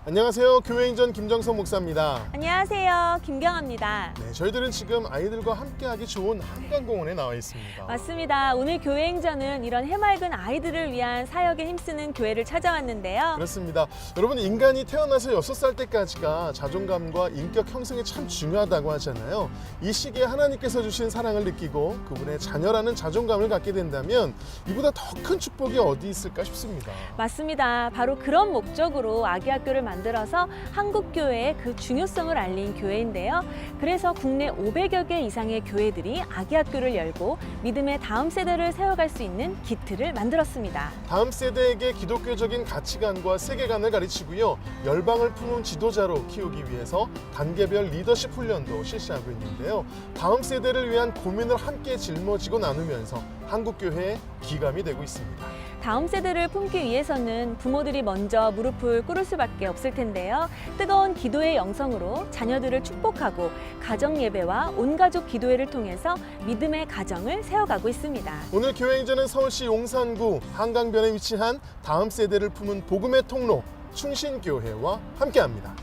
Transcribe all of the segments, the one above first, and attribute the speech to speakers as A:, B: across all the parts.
A: 안녕하세요. 교회행전 김정선 목사입니다.
B: 안녕하세요. 김경아입니다.
A: 네, 저희들은 지금 아이들과 함께하기 좋은 한강공원에 나와 있습니다.
B: 맞습니다. 오늘 교회행전은 이런 해맑은 아이들을 위한 사역에 힘쓰는 교회를 찾아왔는데요.
A: 그렇습니다. 여러분, 인간이 태어나서 6살 때까지가 자존감과 인격 형성이 참 중요하다고 하잖아요. 이 시기에 하나님께서 주신 사랑을 느끼고 그분의 자녀라는 자존감을 갖게 된다면 이보다 더 큰 축복이 어디 있을까 싶습니다.
B: 맞습니다. 바로 그런 목적으로 아기학교를 만들어서 한국교회의 그 중요성을 알린 교회인데요. 그래서 국내 500여 개 이상의 교회들이 아기학교를 열고 믿음의 다음 세대를 세워갈 수 있는 기틀을 만들었습니다.
A: 다음 세대에게 기독교적인 가치관과 세계관을 가르치고요. 열방을 품은 지도자로 키우기 위해서 단계별 리더십 훈련도 실시하고 있는데요. 다음 세대를 위한 고민을 함께 짊어지고 나누면서 한국교회의 기감이 되고 있습니다.
B: 다음 세대를 품기 위해서는 부모들이 먼저 무릎을 꿇을 수밖에 없을 텐데요. 뜨거운 기도의 영성으로 자녀들을 축복하고 가정 예배와 온 가족 기도회를 통해서 믿음의 가정을 세워가고 있습니다.
A: 오늘 교회행전은 서울시 용산구 한강변에 위치한 다음 세대를 품은 복음의 통로 충신교회와 함께합니다.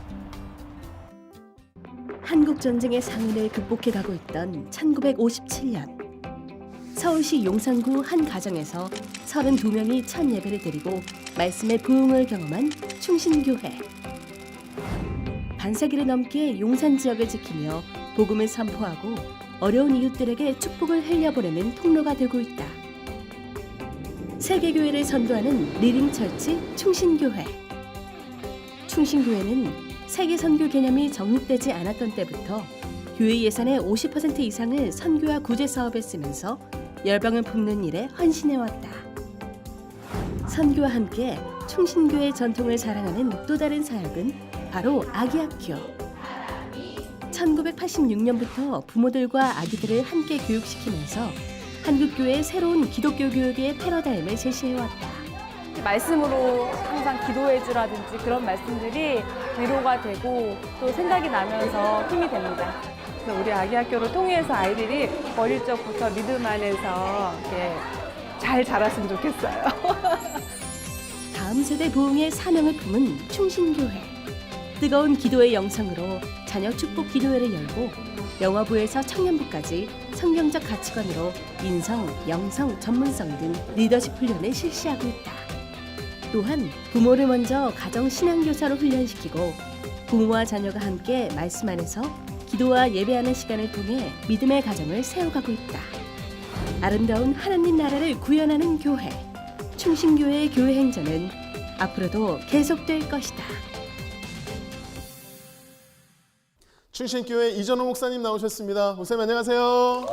C: 한국전쟁의 상흔을 극복해가고 있던 1957년 서울시 용산구 한 가정에서 32명이 첫 예배를 드리고 말씀의 부흥을 경험한 충신교회. 반세기를 넘게 용산 지역을 지키며 복음을 선포하고 어려운 이웃들에게 축복을 흘려보내는 통로가 되고 있다. 세계교회를 선도하는 리딩처치 충신교회. 충신교회는 세계선교 개념이 정립되지 않았던 때부터 교회 예산의 50% 이상을 선교와 구제 사업에 쓰면서 열방을 품는 일에 헌신해왔다. 선교와 함께 충신교의 전통을 자랑하는 또 다른 사역은 바로 아기학교. 1986년부터 부모들과 아기들을 함께 교육시키면서 한국교회의 새로운 기독교 교육의 패러다임을 제시해왔다.
D: 말씀으로 항상 기도해주라든지 그런 말씀들이 위로가 되고 또 생각이 나면서 힘이 됩니다. 그래서 우리 아기학교를 통해서 아이들이 어릴 적부터 믿음 안에서 이렇게 잘 자랐으면 좋겠어요.
C: 다음 세대 부흥의 사명을 품은 충신교회. 뜨거운 기도의 영성으로 자녀 축복 기도회를 열고 영화부에서 청년부까지 성경적 가치관으로 인성, 영성, 전문성 등 리더십 훈련을 실시하고 있다. 또한 부모를 먼저 가정 신앙교사로 훈련시키고 부모와 자녀가 함께 말씀 안에서 기도와 예배하는 시간을 통해 믿음의 가정을 세워가고 있다. 아름다운 하나님 나라를 구현하는 교회, 충신교회의 교회 행전은 앞으로도 계속될 것이다.
A: 충신교회 이전호 목사님 나오셨습니다. 목사님 안녕하세요.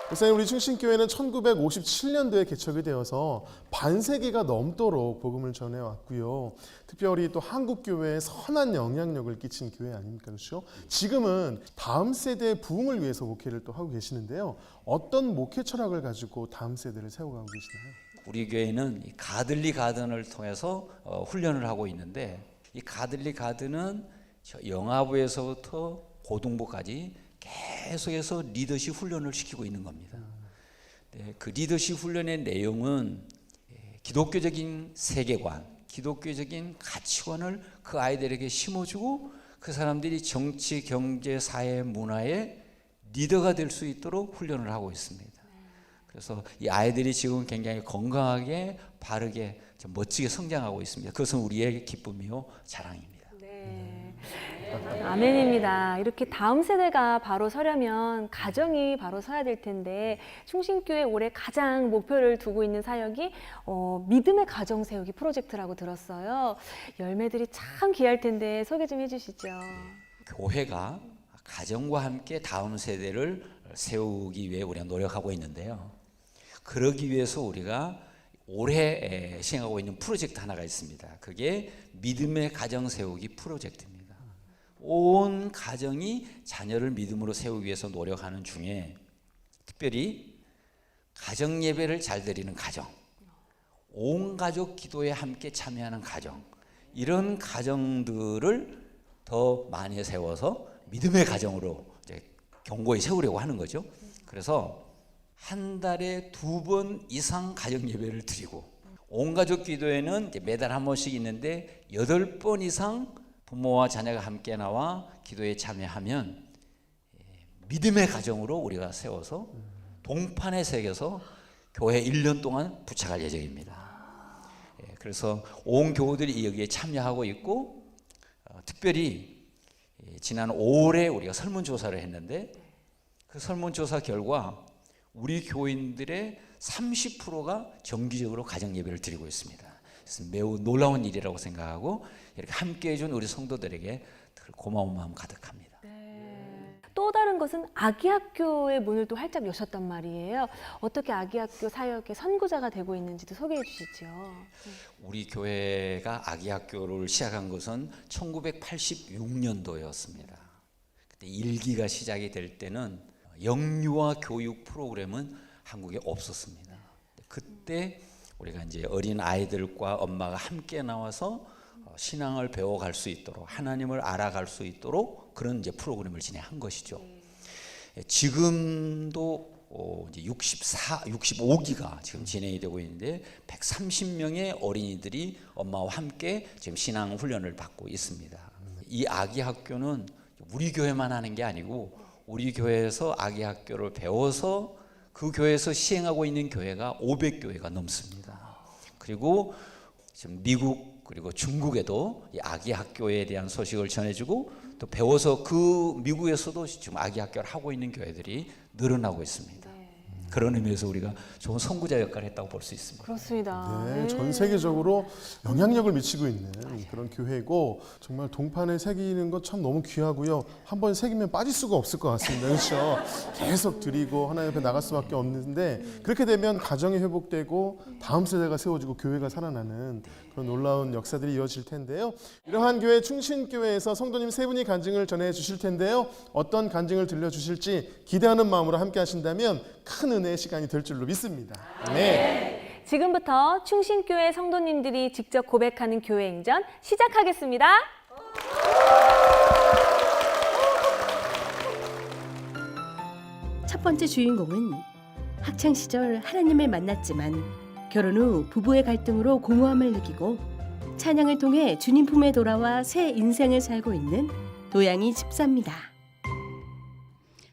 A: 목사님, 우리 충신교회는 1957년도에 개척이 되어서 반세기가 넘도록 복음을 전해왔고요. 특별히 또 한국교회에 선한 영향력을 끼친 교회 아닙니까? 그렇죠? 지금은 다음 세대의 부흥을 위해서 목회를 또 하고 계시는데요. 어떤 목회 철학을 가지고 다음 세대를 세워가고 계시나요?
E: 우리 교회는 이 가들리 가든을 통해서 훈련을 하고 있는데, 이 가들리 가든은 영아부에서부터 고등부까지 계속해서 리더십 훈련을 시키고 있는 겁니다. 네, 그 리더십 훈련의 내용은 기독교적인 세계관, 기독교적인 가치관을 그 아이들에게 심어주고 그 사람들이 정치, 경제, 사회, 문화의 리더가 될 수 있도록 훈련을 하고 있습니다. 그래서 이 아이들이 지금 굉장히 건강하게, 바르게, 멋지게 성장하고 있습니다. 그것은 우리의 기쁨이요 자랑입니다.
B: 네. 아멘입니다. 이렇게 다음 세대가 바로 서려면 가정이 바로 서야 될 텐데 충신교회 올해 가장 목표를 두고 있는 사역이 믿음의 가정 세우기 프로젝트라고 들었어요. 열매들이 참 귀할 텐데 소개 좀 해주시죠.
E: 교회가 가정과 함께 다음 세대를 세우기 위해 우리가 노력하고 있는데요. 그러기 위해서 우리가 올해 시행하고 있는 프로젝트 하나가 있습니다. 그게 믿음의 가정 세우기 프로젝트입니다. 온 가정이 자녀를 믿음으로 세우기 위해서 노력하는 중에 특별히 가정 예배를 잘 드리는 가정, 온 가족 기도에 함께 참여하는 가정, 이런 가정들을 더 많이 세워서 믿음의 가정으로 이제 견고히 세우려고 하는 거죠. 그래서 한 달에 2번 이상 가정 예배를 드리고 온 가족 기도회는 이제 매달 한 번씩 있는데 8번 이상 부모와 자녀가 함께 나와 기도에 참여하면 믿음의 가정으로 우리가 세워서 동판에 새겨서 교회 1년 동안 부착할 예정입니다. 그래서 온 교우들이 여기에 참여하고 있고 특별히 지난 5월에 우리가 설문조사를 했는데 그 설문조사 결과 우리 교인들의 30%가 정기적으로 가정예배를 드리고 있습니다. 그래서 매우 놀라운 일이라고 생각하고 이렇게 함께해 준 우리 성도들에게 늘 고마운 마음 가득합니다.
B: 또 다른 것은 아기학교의 문을 또 활짝 여셨단 말이에요. 어떻게 아기학교 사역의 선구자가 되고 있는지도 소개해 주시죠.
E: 우리 교회가 아기학교를 시작한 것은 1986년도였습니다. 그때 1기가 시작이 될 때는 영유아 교육 프로그램은 한국에 없었습니다. 그때 우리가 이제 어린 아이들과 엄마가 함께 나와서 신앙을 배워갈 수 있도록 하나님을 알아갈 수 있도록 그런 이제 프로그램을 진행한 것이죠. 지금도 이제 65기가 지금 진행이 되고 있는데 130명의 어린이들이 엄마와 함께 지금 신앙 훈련을 받고 있습니다. 이 아기 학교는 우리 교회만 하는 게 아니고 우리 교회에서 아기 학교를 배워서 그 교회에서 시행하고 있는 교회가 500교회가 넘습니다. 그리고 지금 미국 그리고 중국에도 이 아기 학교에 대한 소식을 전해주고 또 배워서 그 미국에서도 지금 아기 학교를 하고 있는 교회들이 늘어나고 있습니다. 그런 의미에서 우리가 좋은 선구자 역할을 했다고 볼 수 있습니다.
B: 그렇습니다.
A: 네, 전 세계적으로 영향력을 미치고 있는 그런 교회고 정말 동판에 새기는 것 참 너무 귀하고요. 한번 새기면 빠질 수가 없을 것 같습니다. 그렇죠? 계속 드리고 하나님 앞에 나갈 수밖에 없는데 그렇게 되면 가정이 회복되고 다음 세대가 세워지고 교회가 살아나는 그런 놀라운 역사들이 이어질 텐데요. 이러한 교회 충신교회에서 성도님 세 분이 간증을 전해 주실 텐데요. 어떤 간증을 들려주실지 기대하는 마음으로 함께 하신다면 큰 은혜의 시간이 될 줄로 믿습니다. 네.
B: 지금부터 충신교회 성도님들이 직접 고백하는 교회 행전 시작하겠습니다.
C: 첫 번째 주인공은 학창 시절 하나님을 만났지만 결혼 후 부부의 갈등으로 공허함을 느끼고 찬양을 통해 주님 품에 돌아와 새 인생을 살고 있는 도양이 집사입니다.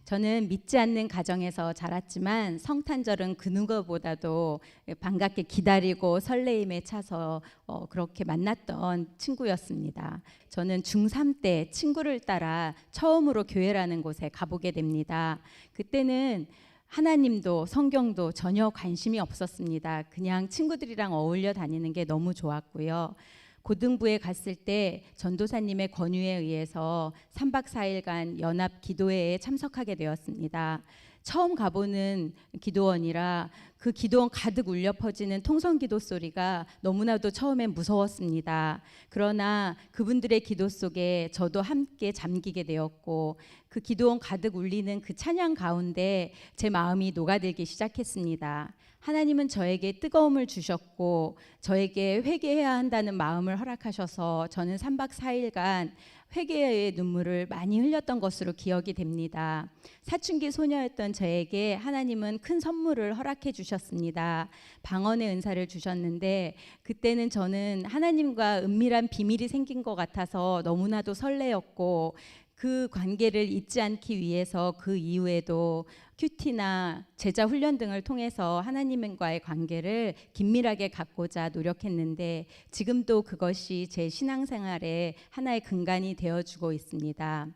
F: 저는 믿지 않는 가정에서 자랐지만 성탄절은 그 누구보다도 반갑게 기다리고 설레임에 차서 그렇게 만났던 친구였습니다. 저는 중3 때 친구를 따라 처음으로 교회라는 곳에 가보게 됩니다. 그때는 하나님도 성경도 전혀 관심이 없었습니다. 그냥 친구들이랑 어울려 다니는 게 너무 좋았고요. 고등부에 갔을 때 전도사님의 권유에 의해서 3박 4일간 연합 기도회에 참석하게 되었습니다. 처음 가보는 기도원이라 그 기도원 가득 울려 퍼지는 통성기도 소리가 너무나도 처음엔 무서웠습니다. 그러나 그분들의 기도 속에 저도 함께 잠기게 되었고 그 기도원 가득 울리는 그 찬양 가운데 제 마음이 녹아들기 시작했습니다. 하나님은 저에게 뜨거움을 주셨고 저에게 회개해야 한다는 마음을 허락하셔서 저는 3박 4일간 회개의 눈물을 많이 흘렸던 것으로 기억이 됩니다. 사춘기 소녀였던 저에게 하나님은 큰 선물을 허락해 주셨습니다. 방언의 은사를 주셨는데 그때는 저는 하나님과 은밀한 비밀이 생긴 것 같아서 너무나도 설레었고 그 관계를 잊지 않기 위해서 그 이후에도 큐티나 제자 훈련 등을 통해서 하나님과의 관계를 긴밀하게 갖고자 노력했는데 지금도 그것이 제 신앙생활의 하나의 근간이 되어주고 있습니다.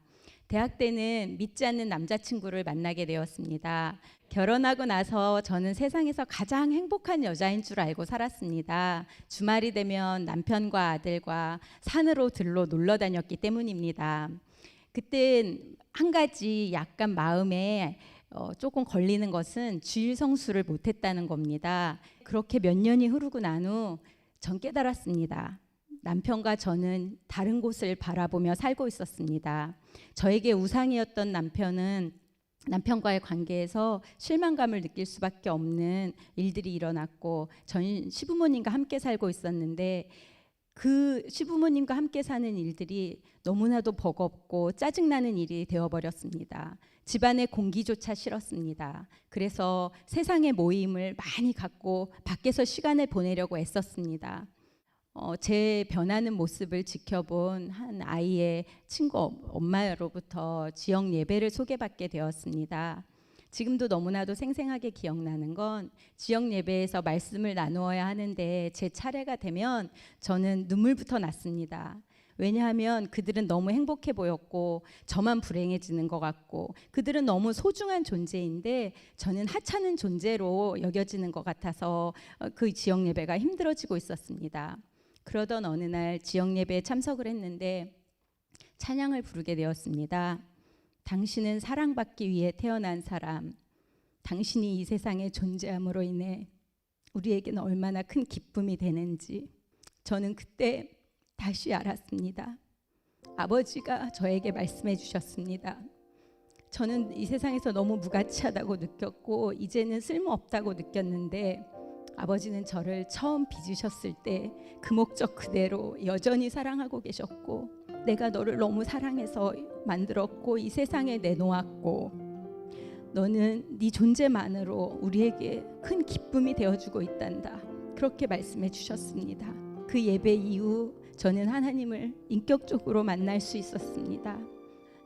F: 대학 때는 믿지 않는 남자친구를 만나게 되었습니다. 결혼하고 나서 저는 세상에서 가장 행복한 여자인 줄 알고 살았습니다. 주말이 되면 남편과 아들과 산으로 들로 놀러 다녔기 때문입니다. 그때 한 가지 약간 마음에 조금 걸리는 것은 주일 성수를 못했다는 겁니다. 그렇게 몇 년이 흐르고 난 후 전 깨달았습니다. 남편과 저는 다른 곳을 바라보며 살고 있었습니다. 저에게 우상이었던 남편은 남편과의 관계에서 실망감을 느낄 수밖에 없는 일들이 일어났고 전 시부모님과 함께 살고 있었는데 그 시부모님과 함께 사는 일들이 너무나도 버겁고 짜증나는 일이 되어버렸습니다. 집안의 공기조차 싫었습니다. 그래서 세상의 모임을 많이 갖고 밖에서 시간을 보내려고 애썼습니다. 제 변하는 모습을 지켜본 한 아이의 친구 엄마로부터 지역 예배를 소개받게 되었습니다. 지금도 너무나도 생생하게 기억나는 건 지역 예배에서 말씀을 나누어야 하는데 제 차례가 되면 저는 눈물부터 났습니다. 왜냐하면 그들은 너무 행복해 보였고 저만 불행해지는 것 같고 그들은 너무 소중한 존재인데 저는 하찮은 존재로 여겨지는 것 같아서 그 지역 예배가 힘들어지고 있었습니다. 그러던 어느 날 지역 예배에 참석을 했는데 찬양을 부르게 되었습니다. 당신은 사랑받기 위해 태어난 사람, 당신이 이 세상에 존재함으로 인해 우리에게는 얼마나 큰 기쁨이 되는지 저는 그때 다시 알았습니다. 아버지가 저에게 말씀해 주셨습니다. 저는 이 세상에서 너무 무가치하다고 느꼈고 이제는 쓸모없다고 느꼈는데 아버지는 저를 처음 빚으셨을 때 그 목적 그대로 여전히 사랑하고 계셨고 내가 너를 너무 사랑해서 만들었고 이 세상에 내놓았고 너는 네 존재만으로 우리에게 큰 기쁨이 되어주고 있단다. 그렇게 말씀해 주셨습니다. 그 예배 이후 저는 하나님을 인격적으로 만날 수 있었습니다.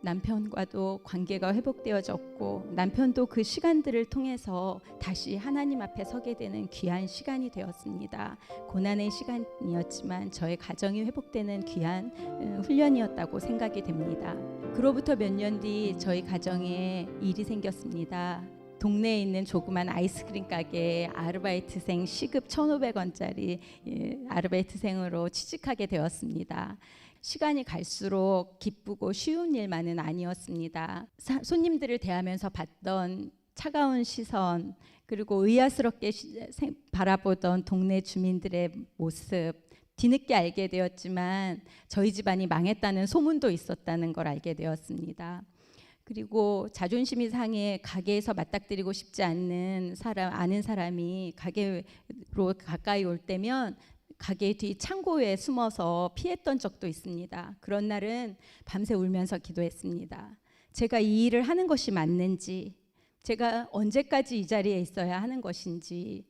F: 남편과도 관계가 회복되어졌고 남편도 그 시간들을 통해서 다시 하나님 앞에 서게 되는 귀한 시간이 되었습니다. 고난의 시간이었지만 저의 가정이 회복되는 귀한 훈련이었다고 생각이 됩니다. 그로부터 몇 년 뒤 저희 가정에 일이 생겼습니다. 동네에 있는 조그만 아이스크림 가게에 아르바이트생 시급 1,500원짜리 아르바이트생으로 취직하게 되었습니다. 시간이 갈수록 기쁘고 쉬운 일만은 아니었습니다. 손님들을 대하면서 받던 차가운 시선 그리고 의아스럽게 바라보던 동네 주민들의 모습 뒤늦게 알게 되었지만 저희 집안이 망했다는 소문도 있었다는 걸 알게 되었습니다. 그리고 자존심이 상해 가게에서 맞닥뜨리고 싶지 않는 아는 사람이 가게로 가까이 올 때면 가게 뒤 창고에 숨어서 피했던 적도 있습니다. 그런 날은 밤새 울면서 기도했습니다. 제가 이 일을 하는 것이 맞는지, 제가 언제까지 이 자리에 있어야 하는 것인지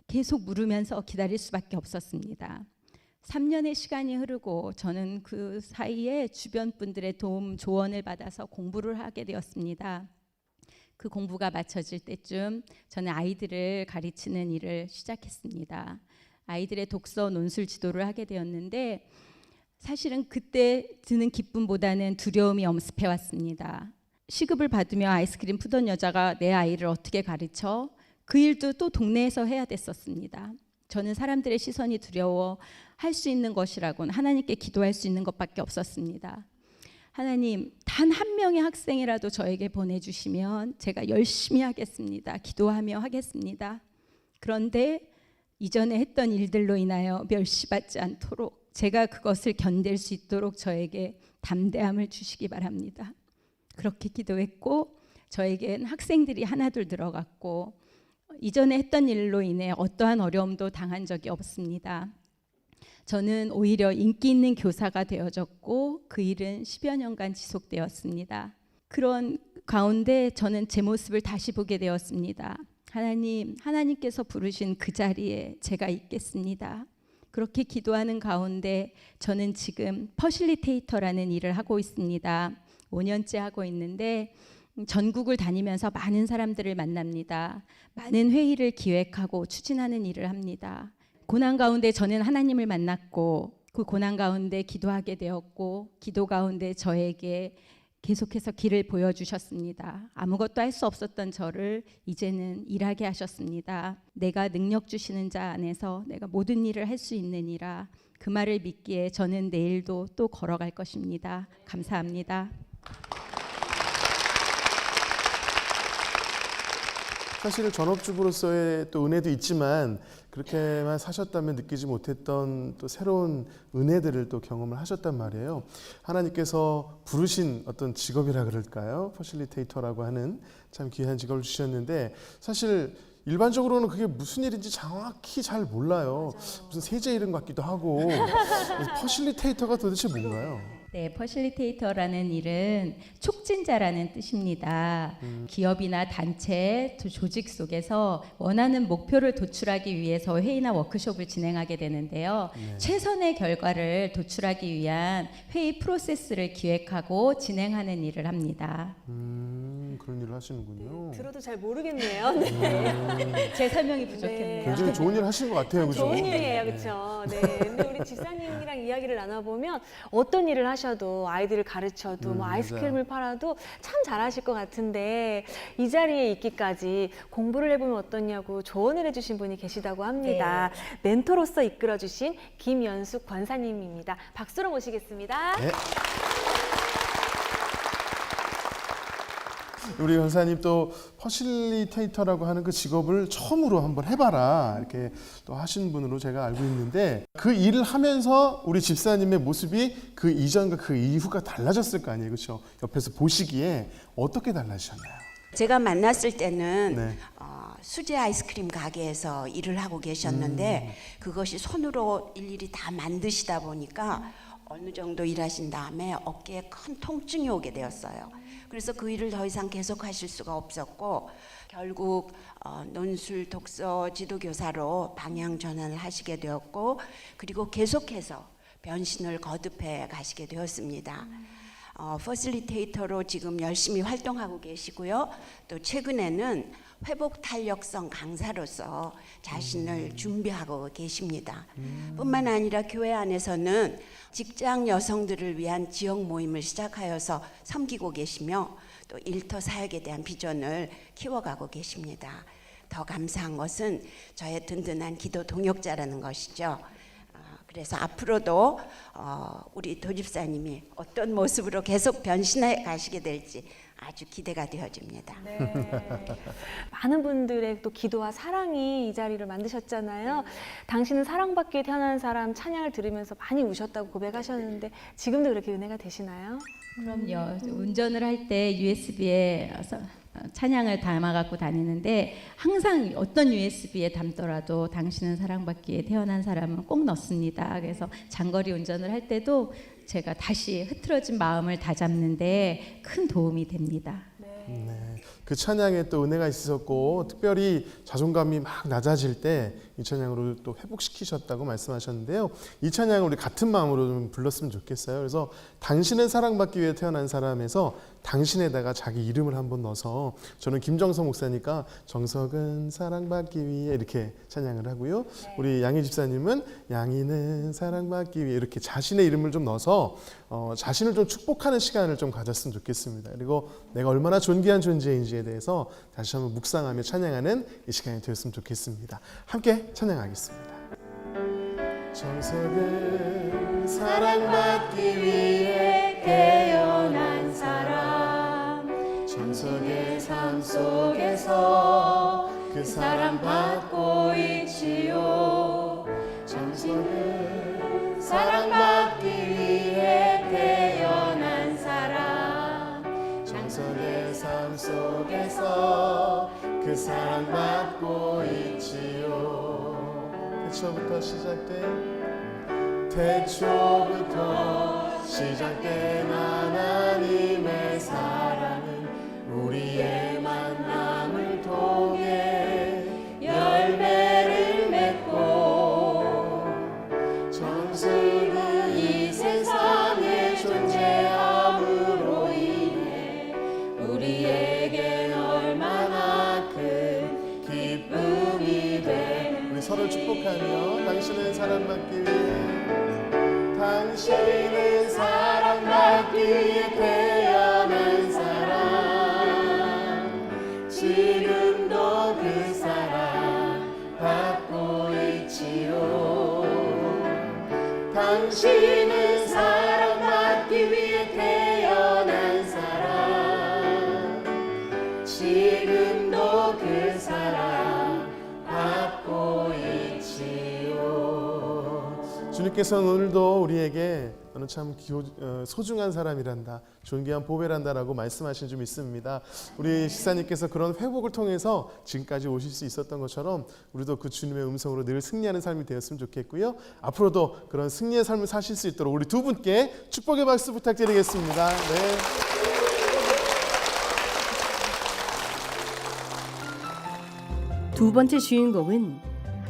F: 계속 물으면서 기다릴 수밖에 없었습니다. 3년의 시간이 흐르고 저는 그 사이에 주변 분들의 도움, 조언을 받아서 공부를 하게 되었습니다. 그 공부가 마쳐질 때쯤 저는 아이들을 가르치는 일을 시작했습니다. 아이들의 독서 논술 지도를 하게 되었는데 사실은 그때 드는 기쁨보다는 두려움이 엄습해 왔습니다. 시급을 받으며 아이스크림 푸던 여자가 내 아이를 어떻게 가르쳐? 그 일도 또 동네에서 해야 됐었습니다. 저는 사람들의 시선이 두려워 할 수 있는 것이라고는 하나님께 기도할 수 있는 것밖에 없었습니다. 하나님, 단 한 명의 학생이라도 저에게 보내주시면 제가 열심히 하겠습니다. 기도하며 하겠습니다. 그런데 이전에 했던 일들로 인하여 멸시받지 않도록 제가 그것을 견딜 수 있도록 저에게 담대함을 주시기 바랍니다. 그렇게 기도했고 저에겐 학생들이 하나둘 들어갔고 이전에 했던 일로 인해 어떠한 어려움도 당한 적이 없습니다. 저는 오히려 인기 있는 교사가 되어졌고 그 일은 10여 년간 지속되었습니다. 그런 가운데 저는 제 모습을 다시 보게 되었습니다. 하나님께서 부르신 그 자리에 제가 있겠습니다. 그렇게 기도하는 가운데 저는 지금 퍼실리테이터라는 일을 하고 있습니다. 5년째 하고 있는데 전국을 다니면서 많은 사람들을 만납니다. 많은 회의를 기획하고 추진하는 일을 합니다. 고난 가운데 저는 하나님을 만났고 그 고난 가운데 기도하게 되었고 기도 가운데 저에게 계속해서 길을 보여주셨습니다. 아무것도 할 수 없었던 저를 이제는 일하게 하셨습니다. 내가 능력 주시는 자 안에서 내가 모든 일을 할 수 있느니라. 그 말을 믿기에 저는 내일도 또 걸어갈 것입니다. 감사합니다.
A: 사실 전업주부로서의 또 은혜도 있지만 그렇게만 사셨다면 느끼지 못했던 또 새로운 은혜들을 또 경험을 하셨단 말이에요. 하나님께서 부르신 어떤 직업이라 그럴까요? 퍼실리테이터라고 하는 참 귀한 직업을 주셨는데 사실 일반적으로는 그게 무슨 일인지 정확히 잘 몰라요. 무슨 세제 이름 같기도 하고. 퍼실리테이터가 도대체 뭔가요?
F: 네, 퍼실리테이터라는 일은 촉진자라는 뜻입니다. 기업이나 단체, 조직 속에서 원하는 목표를 도출하기 위해서 회의나 워크숍을 진행하게 되는데요. 최선의 결과를 도출하기 위한 회의 프로세스를 기획하고 진행하는 일을 합니다.
A: 그런 일을 하시는군요.
B: 들어도 잘 모르겠네요. 네.
F: 제 설명이 부족했네요.
A: 굉장히 좋은 일 하시는 것 같아요, 그죠?
B: 좋은 일이에요, 그렇죠? 네. 근데 우리 집사님이랑 이야기를 나눠보면 어떤 일을 하셔도 아이들을 가르쳐도 뭐 아이스크림을 팔아도 참 잘하실 것 같은데 이 자리에 있기까지 공부를 해보면 어떠냐고 조언을 해주신 분이 계시다고 합니다. 멘토로서 이끌어주신 김연숙 권사님입니다. 박수로 모시겠습니다.
A: 네. 우리 권사님 또 퍼실리테이터라고 하는 그 직업을 처음으로 한번 해봐라 이렇게 또 하신 분으로 제가 알고 있는데 그 일을 하면서 우리 집사님의 모습이 그 이전과 그 이후가 달라졌을 거 아니에요, 그렇죠? 옆에서 보시기에 어떻게 달라지셨나요?
G: 제가 만났을 때는
A: 네.
G: 수제 아이스크림 가게에서 일을 하고 계셨는데 그것이 손으로 일일이 다 만드시다 보니까 어느 정도 일하신 다음에 어깨에 큰 통증이 오게 되었어요. 그래서 그 일을 더 이상 계속하실 수가 없었고 결국 논술 독서 지도교사로 방향 전환을 하시게 되었고 그리고 계속해서 변신을 거듭해 가시게 되었습니다. 퍼실리테이터로 지금 열심히 활동하고 계시고요. 또 최근에는 회복 탄력성 강사로서 자신을 준비하고 계십니다. 뿐만 아니라 교회 안에서는 직장 여성들을 위한 지역 모임을 시작하여서 섬기고 계시며 또 일터 사역에 대한 비전을 키워가고 계십니다. 더 감사한 것은 저의 든든한 기도 동역자라는 것이죠. 그래서 앞으로도 우리 도집사님이 어떤 모습으로 계속 변신해 가시게 될지 아주 기대가 되어집니다.
B: 많은 분들의 또 기도와 사랑이 이 자리를 만드셨잖아요. 당신은 사랑받기에 태어난 사람 찬양을 들으면서 많이 우셨다고 고백하셨는데 지금도 그렇게 은혜가 되시나요?
F: 그럼요. 운전을 할 때 USB에 찬양을 담아 갖고 다니는데 항상 어떤 USB에 담더라도 당신은 사랑받기에 태어난 사람은 꼭 넣습니다. 그래서 장거리 운전을 할 때도 제가 다시 흐트러진 마음을 다잡는데 큰 도움이 됩니다.
A: 네, 그 찬양에 또 은혜가 있으셨고 특별히 자존감이 막 낮아질 때 이 찬양으로 또 회복시키셨다고 말씀하셨는데요. 이 찬양을 우리 같은 마음으로 좀 불렀으면 좋겠어요. 그래서 당신은 사랑받기 위해 태어난 사람에서 당신에다가 자기 이름을 한번 넣어서 저는 김정석 목사니까 정석은 사랑받기 위해 이렇게 찬양을 하고요. 우리 양희 집사님은 양희는 사랑받기 위해 이렇게 자신의 이름을 좀 넣어서 자신을 좀 축복하는 시간을 좀 가졌으면 좋겠습니다. 그리고 내가 얼마나 존귀한 존재인지에 대해서 다시 한번 묵상하며 찬양하는 이 시간이 되었으면 좋겠습니다. 함께 찬양하겠습니다. 정석은 사랑받기 위해 태어난 사람 정석의 삶 속에서 그 사랑받고 있지요. 정석은 사랑받기 위해 태어난 사람 정석의 삶 속에서 그 사랑받고 있지요. 태초부터 시작된 하나님의 사랑은 우리의 만남을 통해 열매를 맺고 정수는 이 세상에 존재함으로 인해 우리에겐 얼마나 큰 기쁨이 돼. 우리 서로 축복하며 당신은 사랑받기 위해 당신은 사랑받기 위해 태어난 사람 지금도 그 사랑 받고 있지요. 당신은 사랑받기 위해 태어난 사람 지금도 그 사랑 받고 있지요. 주님 주님께서는 오늘도 우리에게 너는 참 소중한 사람이란다, 존귀한 보배란다라고 말씀하신 줄 믿습니다. 우리 시사님께서 그런 회복을 통해서 지금까지 오실 수 있었던 것처럼 우리도 그 주님의 음성으로 늘 승리하는 삶이 되었으면 좋겠고요. 앞으로도 그런 승리의 삶을 사실 수 있도록 우리 두 분께 축복의 박수 부탁드리겠습니다. 네.
C: 두 번째 주인공은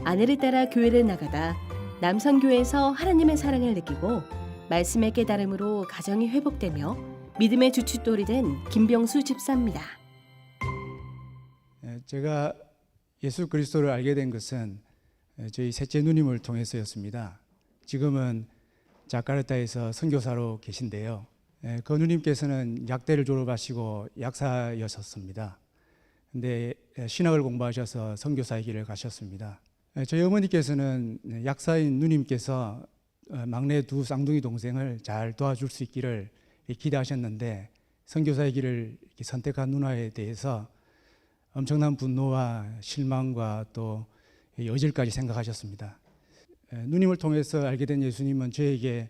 C: 아내를 따라 교회를 나가다 남선교회에서 하나님의 사랑을 느끼고 말씀의 깨달음으로 가정이 회복되며 믿음의 주춧돌이 된 김병수 집사입니다.
H: 제가 예수 그리스도를 알게 된 것은 저희 셋째 누님을 통해서였습니다. 지금은 자카르타에서 선교사로 계신데요. 그 누님께서는 약대를 졸업하시고 약사였었습니다. 근데 신학을 공부하셔서 선교사의 길을 가셨습니다. 저희 어머니께서는 약사인 누님께서 막내 두 쌍둥이 동생을 잘 도와줄 수 있기를 기대하셨는데 선교사의 길을 선택한 누나에 대해서 엄청난 분노와 실망과 또 여질까지 생각하셨습니다. 누님을 통해서 알게 된 예수님은 저에게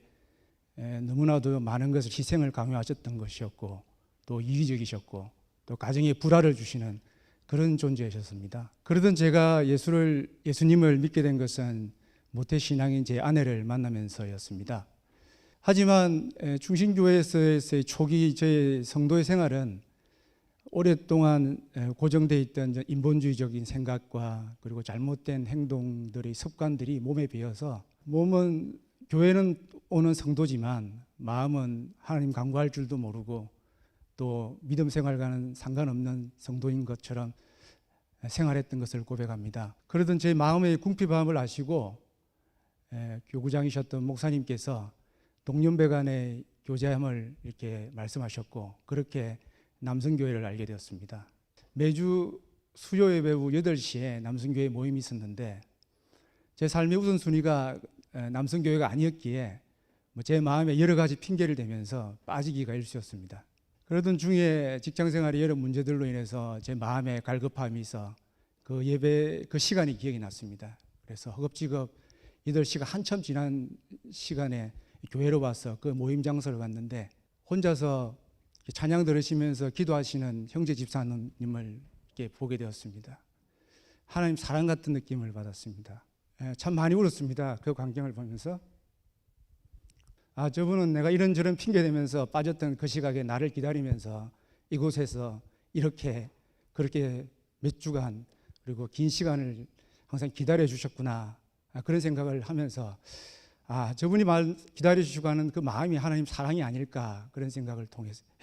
H: 너무나도 많은 것을 희생을 강요하셨던 것이었고 또 이기적이셨고 또 가정에 불화를 주시는 그런 존재이셨습니다. 그러던 제가 예수님을 믿게 된 것은 모태신앙인 제 아내를 만나면서였습니다. 하지만 충신교회에서의 초기 제 성도의 생활은 오랫동안 고정되어 있던 인본주의적인 생각과 그리고 잘못된 행동들의 습관들이 몸에 배어서 몸은 교회는 오는 성도지만 마음은 하나님 간구할 줄도 모르고 또 믿음 생활과는 상관없는 성도인 것처럼 생활했던 것을 고백합니다. 그러던 제 마음의 궁핍함을 아시고 교구장이셨던 목사님께서 동년배 간의 교제함을 이렇게 말씀하셨고 그렇게 남성교회를 알게 되었습니다. 매주 수요 예배 후 8시에 남성교회 모임이 있었는데 제 삶의 우선순위가 남성교회가 아니었기에 제 마음에 여러 가지 핑계를 대면서 빠지기가 일쑤였습니다. 그러던 중에 직장생활의 여러 문제들로 인해서 제 마음에 갈급함이 있어 그 예배 그 시간이 기억이 났습니다. 그래서 허겁지겁 8시가 한참 지난 시간에 교회로 와서 그 모임 장소를 갔는데 혼자서 찬양 들으시면서 기도하시는 형제 집사님을 이렇게 보게 되었습니다. 하나님 사랑 같은 느낌을 받았습니다. 참 많이 울었습니다. 그 광경을 보면서 저분은 내가 이런저런 핑계대면서 빠졌던 그 시각에 나를 기다리면서 이곳에서 그렇게 몇 주간 그리고 긴 시간을 항상 기다려 주셨구나. 그런 생각을 하면서 저분이 기다려 주시고 하는 그 마음이 하나님 사랑이 아닐까 그런 생각을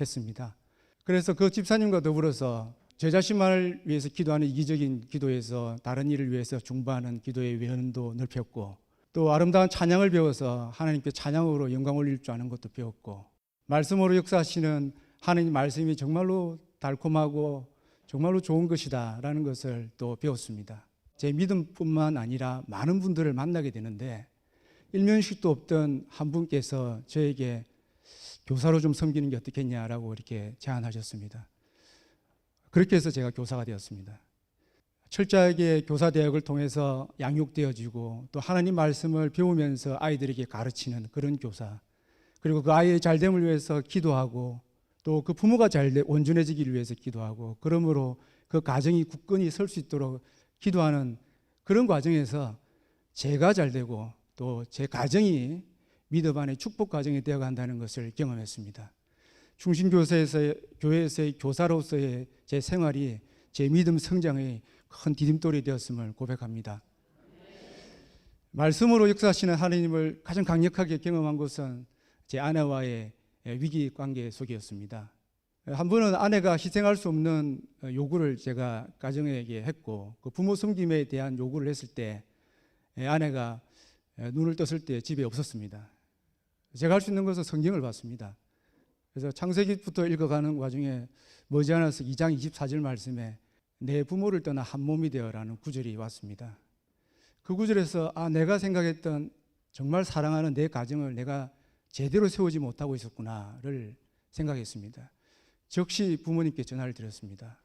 H: 했습니다. 그래서 그 집사님과 더불어서 제 자신만을 위해서 기도하는 이기적인 기도에서 다른 일을 위해서 중보하는 기도의 외연도 넓혔고 또 아름다운 찬양을 배워서 하나님께 찬양으로 영광 올릴 줄 아는 것도 배웠고 말씀으로 역사하시는 하나님 말씀이 정말로 달콤하고 정말로 좋은 것이다 라는 것을 또 배웠습니다. 제 믿음뿐만 아니라 많은 분들을 만나게 되는데 일면식도 없던 한 분께서 저에게 교사로 좀 섬기는 게 어떻겠냐라고 이렇게 제안하셨습니다. 그렇게 해서 제가 교사가 되었습니다. 철저하게 교사대학을 통해서 양육되어지고 또 하나님 말씀을 배우면서 아이들에게 가르치는 그런 교사, 그리고 그 아이의 잘됨을 위해서 기도하고 또 그 부모가 온전해지기를 위해서 기도하고 그러므로 그 가정이 굳건히 설 수 있도록 기도하는 그런 과정에서 제가 잘되고 또 제 가정이 믿음 안에 축복 가정이 되어간다는 것을 경험했습니다. 충신교회에서의 교사로서의 제 생활이 제 믿음 성장의 큰 디딤돌이 되었음을 고백합니다. 말씀으로 역사하시는 하나님을 가장 강력하게 경험한 것은 제 아내와의 위기 관계 속이었습니다. 한 번은 아내가 희생할 수 없는 요구를 제가 가정에게 했고 그 부모 섬김에 대한 요구를 했을 때 아내가 눈을 떴을 때 집에 없었습니다. 제가 할 수 있는 것은 성경을 봤습니다. 그래서 창세기부터 읽어가는 와중에 머지않아서 2장 24절 말씀에 내 부모를 떠나 한 몸이 되어라는 구절이 왔습니다. 그 구절에서 내가 생각했던 정말 사랑하는 내 가정을 내가 제대로 세우지 못하고 있었구나를 생각했습니다. 즉시 부모님께 전화를 드렸습니다.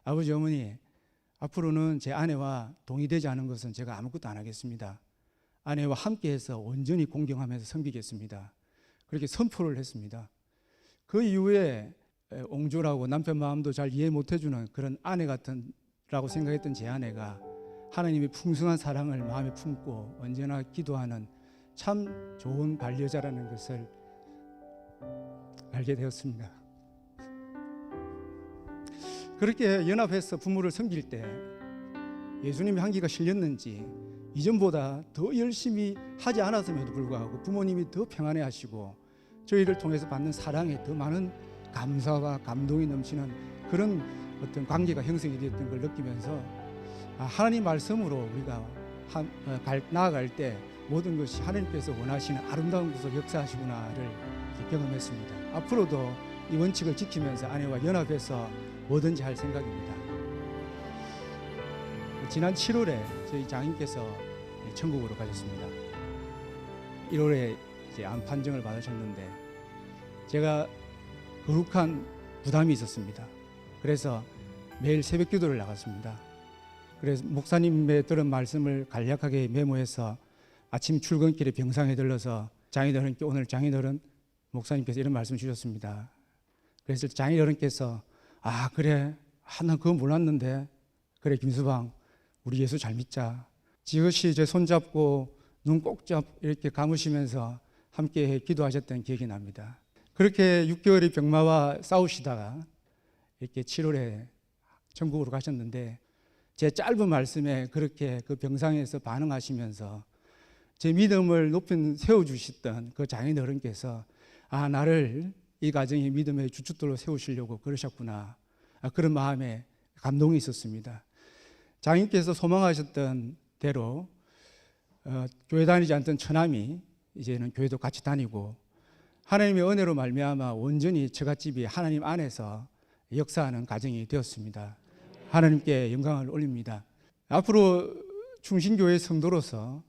H: 아버지 어머니, 앞으로는 제 아내와 동의되지 않은 것은 제가 아무것도 안 하겠습니다. 아내와 함께해서 온전히 공경하면서 섬기겠습니다. 그렇게 선포를 했습니다. 그 이후에 옹졸하고 남편 마음도 잘 이해 못해주는 그런 아내 같은라고 생각했던 제 아내가 하나님의 풍성한 사랑을 마음에 품고 언제나 기도하는 참 좋은 반려자라는 것을 알게 되었습니다. 그렇게 연합해서 부모를 섬길 때 예수님의 향기가 실렸는지 이전보다 더 열심히 하지 않았음에도 불구하고 부모님이 더 평안해 하시고 저희를 통해서 받는 사랑에 더 많은 감사와 감동이 넘치는 그런 어떤 관계가 형성이 되었던 걸 느끼면서 하나님 말씀으로 우리가 나아갈 때 모든 것이 하나님께서 원하시는 아름다운 곳으로 역사하시구나를 경험했습니다. 앞으로도 이 원칙을 지키면서 아내와 연합해서 뭐든지 할 생각입니다. 지난 7월에 저희 장인께서 천국으로 가셨습니다. 1월에 이제 암 판정을 받으셨는데 제가 거룩한 부담이 있었습니다. 그래서 매일 새벽 기도를 나갔습니다. 그래서 목사님의 들은 말씀을 간략하게 메모해서 아침 출근길에 병상에 들러서 장인어른께 오늘 장인어른 목사님께서 이런 말씀 주셨습니다. 그래서 장인어른께서 그래 나 그거 몰랐는데 그래 김수방 우리 예수 잘 믿자. 지그시 제 손잡고 눈 꼭 이렇게 감으시면서 함께 기도하셨던 기억이 납니다. 그렇게 6개월의 병마와 싸우시다가 이렇게 7월에 천국으로 가셨는데 제 짧은 말씀에 그렇게 그 병상에서 반응하시면서 제 믿음을 높이 세워주셨던 그 장인어른께서 나를 이 가정의 믿음의 주춧돌로 세우시려고 그러셨구나. 그런 마음에 감동이 있었습니다. 장인께서 소망하셨던 대로 교회 다니지 않던 처남이 이제는 교회도 같이 다니고 하나님의 은혜로 말미암아 온전히 처갓집이 하나님 안에서 역사하는 가정이 되었습니다. 하나님께 영광을 올립니다. 앞으로 충신교회 성도로서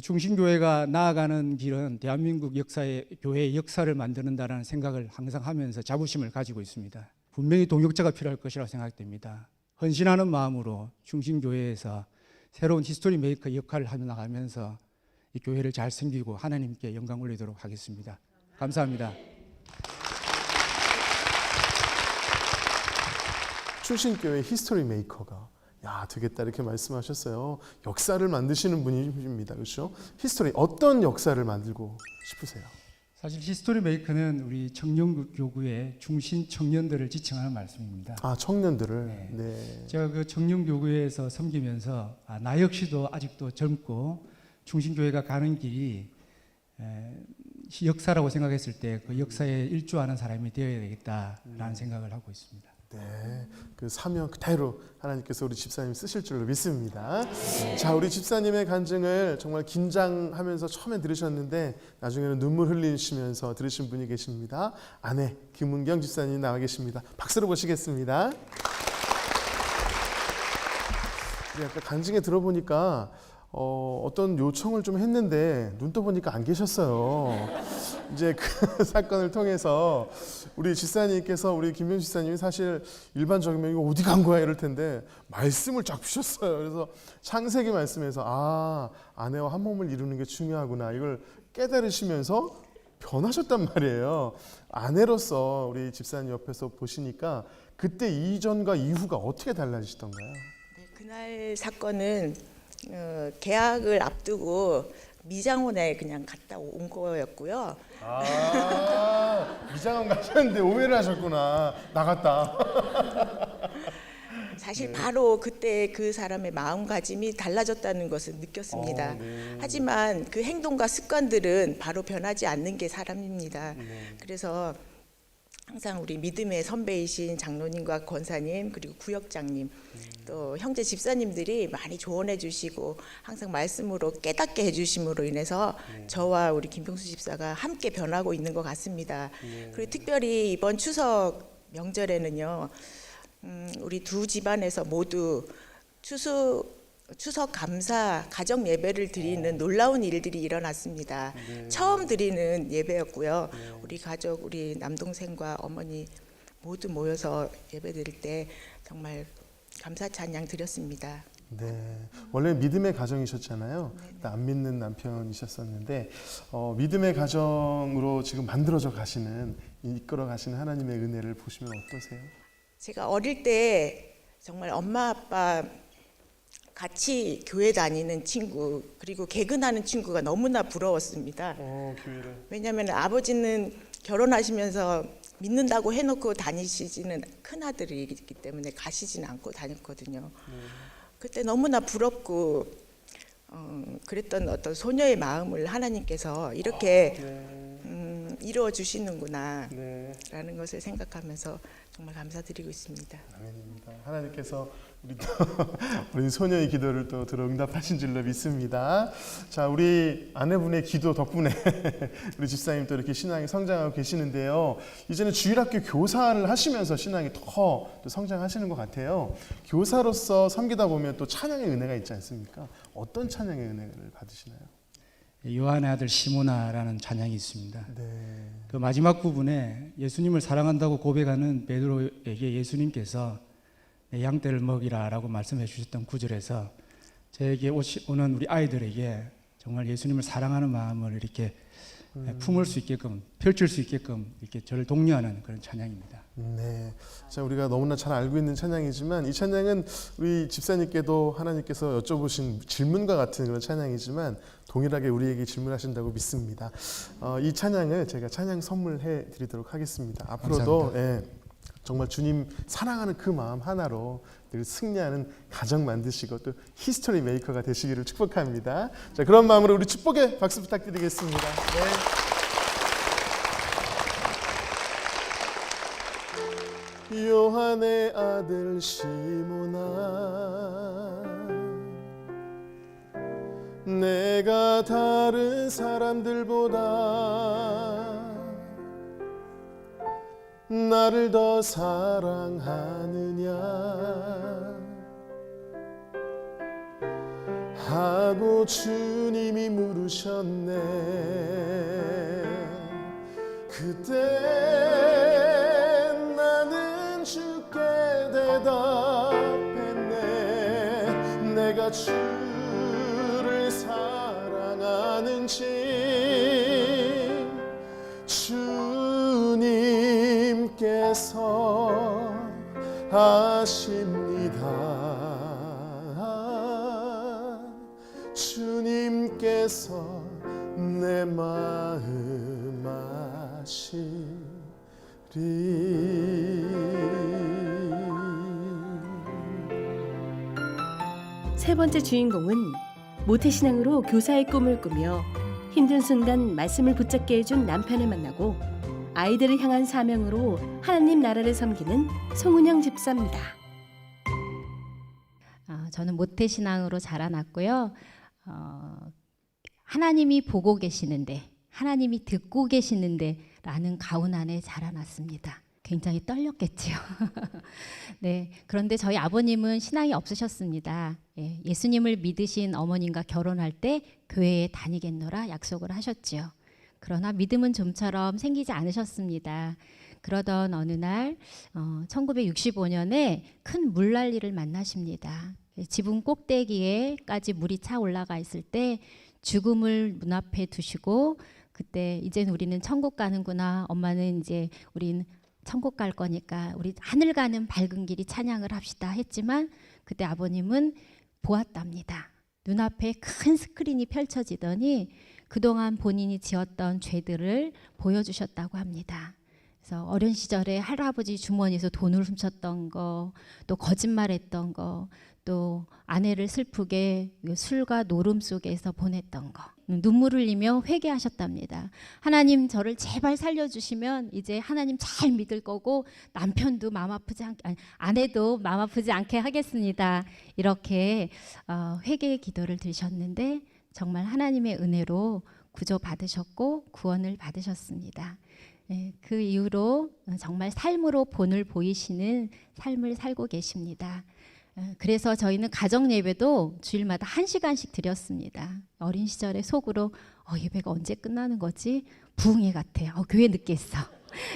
H: 충신교회가 나아가는 길은 대한민국 역사의 교회의 역사를 만드는다라는 생각을 항상 하면서 자부심을 가지고 있습니다. 분명히 동역자가 필요할 것이라고 생각됩니다. 헌신하는 마음으로 충신교회에서 새로운 히스토리 메이커 역할을 하며 나가면서 이 교회를 잘 섬기고 하나님께 영광 올리도록 하겠습니다. 감사합니다.
A: 충신교회 히스토리 메이커가 되겠다 이렇게 말씀하셨어요. 역사를 만드시는 분입니다. 그렇죠? 히스토리 어떤 역사를 만들고 싶으세요?
H: 사실 히스토리 메이커는 우리 청년교구의 중심 청년들을 지칭하는 말씀입니다.
A: 청년들을.
H: 네. 제가 그 청년교구에서 섬기면서 나 역시도 아직도 젊고 충신교회가 가는 길이 역사라고 생각했을 때 그 역사에 일조하는 사람이 되어야 되겠다라는 생각을 하고 있습니다.
A: 네, 그 사명 그대로 하나님께서 우리 집사님 쓰실 줄로 믿습니다. 자, 우리 집사님의 간증을 정말 긴장하면서 처음에 들으셨는데 나중에는 눈물 흘리시면서 들으신 분이 계십니다. 아내 김은경 집사님 나와 계십니다. 박수로 모시겠습니다. 아까 간증에 들어보니까 어떤 요청을 좀 했는데 눈 떠보니까 안 계셨어요. 이제 그 사건을 통해서 우리 집사님께서 우리 김병 집사님이 사실 일반적이면 이거 어디 간 거야 이럴 텐데 말씀을 쫙 주셨어요. 그래서 창세기 말씀에서 아내와 한 몸을 이루는 게 중요하구나 이걸 깨달으시면서 변하셨단 말이에요. 아내로서 우리 집사님 옆에서 보시니까 그때 이전과 이후가 어떻게 달라지시던가요?
I: 네, 그날 사건은 계약을 앞두고 미장원에 그냥 갔다 온 거였고요.
A: 미장원 가셨는데 오해를 하셨구나. 나갔다.
I: 사실 바로 그때 그 사람의 마음가짐이 달라졌다는 것을 느꼈습니다. 하지만 그 행동과 습관들은 바로 변하지 않는 게 사람입니다. 그래서 항상 우리 믿음의 선배이신 장로님과 권사님 그리고 구역장님 또 형제 집사님들이 많이 조언해 주시고 항상 말씀으로 깨닫게 해주심으로 인해서 저와 우리 김병수 집사가 함께 변하고 있는 것 같습니다. 그리고 특별히 이번 추석 명절에는요 우리 두 집안에서 모두 추석 감사 가정 예배를 드리는 놀라운 일들이 일어났습니다. 처음 드리는 예배였고요. 우리 가족, 우리 남동생과 어머니 모두 모여서 예배 드릴 때 정말 감사 찬양 드렸습니다.
A: 네, 원래 믿음의 가정이셨잖아요. 안 믿는 남편이셨었는데 믿음의 가정으로 지금 만들어져 가시는, 이끌어 가시는 하나님의 은혜를 보시면 어떠세요?
I: 제가 어릴 때 정말 엄마 아빠 같이 교회 다니는 친구, 그리고 개근하는 친구가 너무나 부러웠습니다.
A: 교회를.
I: 왜냐하면 아버지는 결혼하시면서 믿는다고 해놓고 다니시지는 큰아들이기 때문에 가시지는 않고 다녔거든요. 그때 너무나 부럽고 그랬던 어떤 소녀의 마음을 하나님께서 이렇게 이루어 주시는구나 라는 것을 생각하면서 정말 감사드리고 있습니다.
A: 아멘입니다. 하나님께서 우리 소녀의 기도를 또 들어 응답하신 줄로 믿습니다. 자, 우리 아내분의 기도 덕분에 우리 집사님 또 이렇게 신앙이 성장하고 계시는데요. 이제는 주일학교 교사를 하시면서 신앙이 더 성장하시는 것 같아요. 교사로서 섬기다 보면 또 찬양의 은혜가 있지 않습니까? 어떤 찬양의 은혜를 받으시나요?
H: 요한의 아들 시모나라는 찬양이 있습니다.
A: 네.
H: 그 마지막 부분에 예수님을 사랑한다고 고백하는 베드로에게 예수님께서 내 양떼를 먹이라라고 말씀해 주셨던 구절에서 저에게 오는 우리 아이들에게 정말 예수님을 사랑하는 마음을 이렇게 품을 수 있게끔, 펼칠 수 있게끔 이렇게 저를 독려하는 그런 찬양입니다.
A: 네, 자, 우리가 너무나 잘 알고 있는 찬양이지만 이 찬양은 우리 집사님께도 하나님께서 여쭤보신 질문과 같은 그런 찬양이지만 동일하게 우리에게 질문하신다고 믿습니다. 이 찬양을 제가 찬양 선물해 드리도록 하겠습니다. 앞으로도 정말 주님 사랑하는 그 마음 하나로 늘 승리하는 가정 만드시고 또 히스토리 메이커가 되시기를 축복합니다. 자, 그런 마음으로 우리 축복의 박수 부탁드리겠습니다. 네. 요한의 아들 시모나, 내가 다른 사람들보다 나를 더 사랑하느냐 하고 주님이 물으셨네. 그때 나는 주께 대답했네. 내가 주를 사랑하는지 주님께서 아십니다. 주님께서 내 마음 아시리.
C: 세 번째 주인공은 모태신앙으로 교사의 꿈을 꾸며 힘든 순간 말씀을 붙잡게 해준 남편을 만나고 아이들을 향한 사명으로 하나님 나라를 섬기는 송은영 집사입니다.
F: 저는 모태신앙으로 자라났고요. 하나님이 보고 계시는데, 하나님이 듣고 계시는데 라는 가운 안에 자라났습니다. 굉장히 떨렸겠지요. 네, 그런데 저희 아버님은 신앙이 없으셨습니다. 예수님을 믿으신 어머님과 결혼할 때 교회에 다니겠노라 약속을 하셨지요. 그러나 믿음은 좀처럼 생기지 않으셨습니다. 그러던 어느 날 1965년에 큰 물난리를 만나십니다. 지붕 꼭대기에까지 물이 차 올라가 있을 때 죽음을 문 앞에 두시고, 그때 이제는 우리는 천국 가는구나, 엄마는 이제 우린 천국 갈 거니까 우리 하늘 가는 밝은 길이 찬양을 합시다 했지만, 그때 아버님은 보았답니다. 눈앞에 큰 스크린이 펼쳐지더니 그동안 본인이 지었던 죄들을 보여주셨다고 합니다. 그래서 어린 시절에 할아버지 주머니에서 돈을 훔쳤던 거, 또 거짓말했던 거, 또 아내를 슬프게 술과 노름 속에서 보냈던 거, 눈물을 흘리며 회개하셨답니다. 하나님, 저를 제발 살려주시면 이제 하나님 잘 믿을 거고 남편도 마음 아프지 않게, 아내도 마음 아프지 않게 하겠습니다. 이렇게 회개의 기도를 드리셨는데 정말 하나님의 은혜로 구조 받으셨고 구원을 받으셨습니다. 그 이후로 정말 삶으로 본을 보이시는 삶을 살고 계십니다. 그래서 저희는 가정 예배도 주일마다 1시간씩 드렸습니다. 어린 시절에 속으로 예배가 언제 끝나는 거지? 부흥회 같아. 교회 늦게 했어.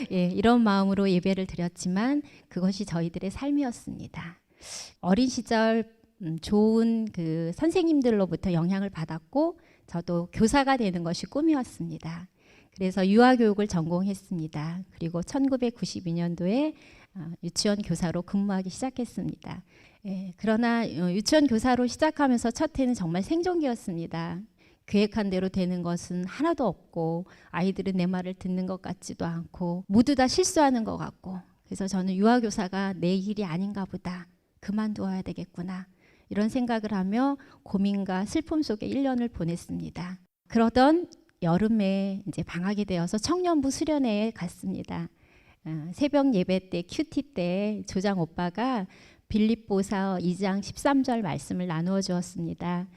F: 이런 마음으로 예배를 드렸지만 그것이 저희들의 삶이었습니다. 어린 시절 좋은 그 선생님들로부터 영향을 받았고 저도 교사가 되는 것이 꿈이었습니다. 그래서 유아교육을 전공했습니다. 그리고 1992년도에 유치원 교사로 근무하기 시작했습니다. 그러나 유치원 교사로 시작하면서 첫 해는 정말 생존기였습니다. 계획한 대로 되는 것은 하나도 없고 아이들은 내 말을 듣는 것 같지도 않고 모두 다 실수하는 것 같고, 그래서 저는 유아교사가 내 일이 아닌가 보다, 그만두어야 되겠구나, 이런 생각을 하며 고민과 슬픔 속에 1년을 보냈습니다. 그러던 여름에 이제 방학이 되어서 청년부 수련회에 갔습니다. 새벽 예배 때 큐티 때 조장 오빠가 빌립보서 2장 13절 말씀을 나누어 주었습니다.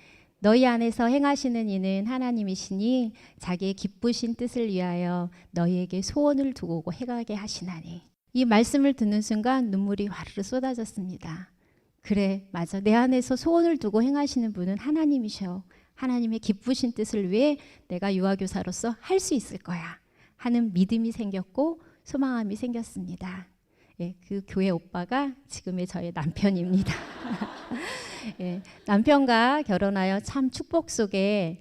F: 너희 안에서 행하시는 이는 하나님이시니 자기의 기쁘신 뜻을 위하여 너희에게 소원을 두고 행하게 하시나니. 이 말씀을 듣는 순간 눈물이 와르르 쏟아졌습니다. 그래, 맞아. 내 안에서 소원을 두고 행하시는 분은 하나님이셔. 하나님의 기쁘신 뜻을 위해 내가 유아교사로서 할 수 있을 거야 하는 믿음이 생겼고 소망함이 생겼습니다. 그 교회 오빠가 지금의 저의 남편입니다. 남편과 결혼하여 참 축복 속에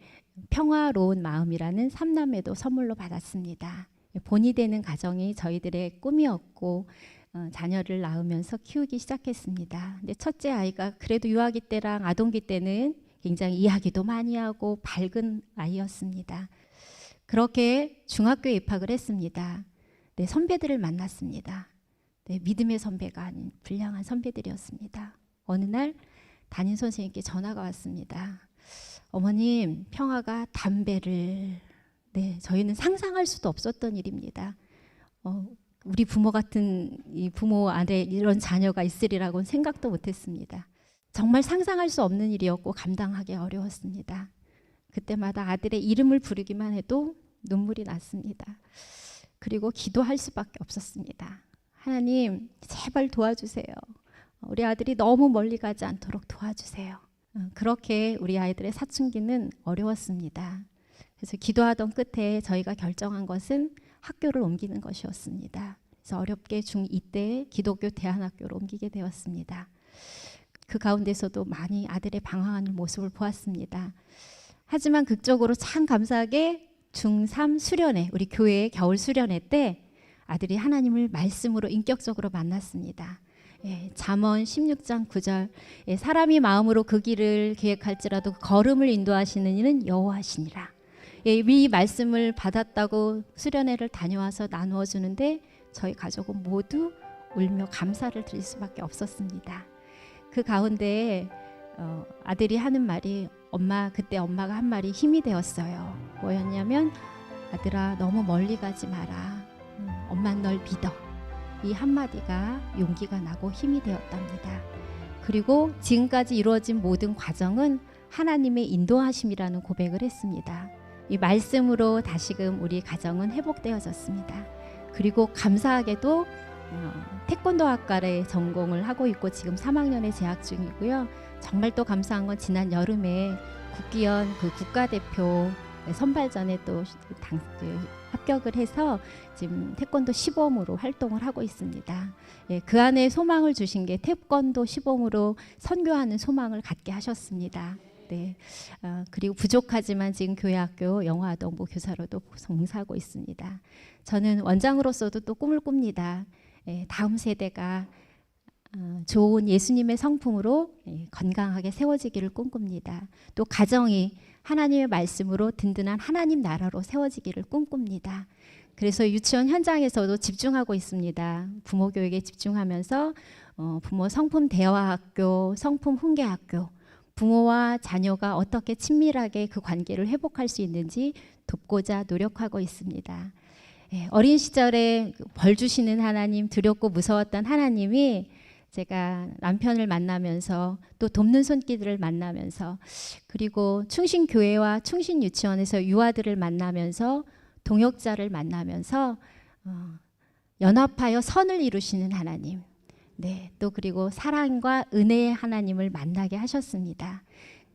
F: 평화로운 마음이라는 3남매도 선물로 받았습니다. 본이 되는 가정이 저희들의 꿈이었고 자녀를 낳으면서 키우기 시작했습니다. 근데 첫째 아이가 그래도 유아기 때랑 아동기 때는 굉장히 이야기도 많이 하고 밝은 아이였습니다. 그렇게 중학교에 입학을 했습니다. 네, 선배들을 만났습니다. 네, 믿음의 선배가 아닌 불량한 선배들이었습니다. 어느 날 담임 선생님께 전화가 왔습니다. 어머님, 평화가 담배를, 네, 저희는 상상할 수도 없었던 일입니다. 우리 부모 같은 이 부모 안에 이런 자녀가 있으리라고는 생각도 못했습니다. 정말 상상할 수 없는 일이었고 감당하기 어려웠습니다. 그때마다 아들의 이름을 부르기만 해도 눈물이 났습니다. 그리고 기도할 수밖에 없었습니다. 하나님, 제발 도와주세요. 우리 아들이 너무 멀리 가지 않도록 도와주세요. 그렇게 우리 아이들의 사춘기는 어려웠습니다. 그래서 기도하던 끝에 저희가 결정한 것은 학교를 옮기는 것이었습니다. 그래서 어렵게 중2 때 기독교 대안학교로 옮기게 되었습니다. 그 가운데서도 많이 아들의 방황하는 모습을 보았습니다. 하지만 극적으로 참 감사하게 중3 수련회, 우리 교회의 겨울 수련회 때 아들이 하나님을 말씀으로 인격적으로 만났습니다. 잠언 16장 9절, 사람이 마음으로 그 길을 계획할지라도 걸음을 인도하시는 이는 여호와시니라. 이 말씀을 받았다고 수련회를 다녀와서 나누어 주는데 저희 가족은 모두 울며 감사를 드릴 수밖에 없었습니다. 그 가운데 아들이 하는 말이, 그때 엄마가 한 말이 힘이 되었어요. 뭐였냐면, 아들아, 너무 멀리 가지 마라. 엄마는 널 믿어. 이 한마디가 용기가 나고 힘이 되었답니다. 그리고 지금까지 이루어진 모든 과정은 하나님의 인도하심이라는 고백을 했습니다. 이 말씀으로 다시금 우리 가정은 회복되어졌습니다. 그리고 감사하게도 태권도 학과에 전공을 하고 있고 지금 3학년에 재학 중이고요. 정말 또 감사한 건 지난 여름에 국기연 그 국가대표 선발전에 또 합격을 해서 지금 태권도 시범으로 활동을 하고 있습니다. 그 안에 소망을 주신 게 태권도 시범으로 선교하는 소망을 갖게 하셨습니다. 네. 그리고 부족하지만 지금 교회학교 영어아동부 교사로도 봉사하고 있습니다. 저는 원장으로서도 또 꿈을 꿉니다. 다음 세대가 좋은 예수님의 성품으로 건강하게 세워지기를 꿈꿉니다. 또 가정이 하나님의 말씀으로 든든한 하나님 나라로 세워지기를 꿈꿉니다. 그래서 유치원 현장에서도 집중하고 있습니다. 부모 교육에 집중하면서 부모 성품 대화학교, 성품 훈계학교, 부모와 자녀가 어떻게 친밀하게 그 관계를 회복할 수 있는지 돕고자 노력하고 있습니다. 어린 시절에 벌 주시는 하나님, 두렵고 무서웠던 하나님이 제가 남편을 만나면서 또 돕는 손길들을 만나면서 그리고 충신교회와 충신유치원에서 유아들을 만나면서 동역자를 만나면서 연합하여 선을 이루시는 하나님, 네, 또 그리고 사랑과 은혜의 하나님을 만나게 하셨습니다.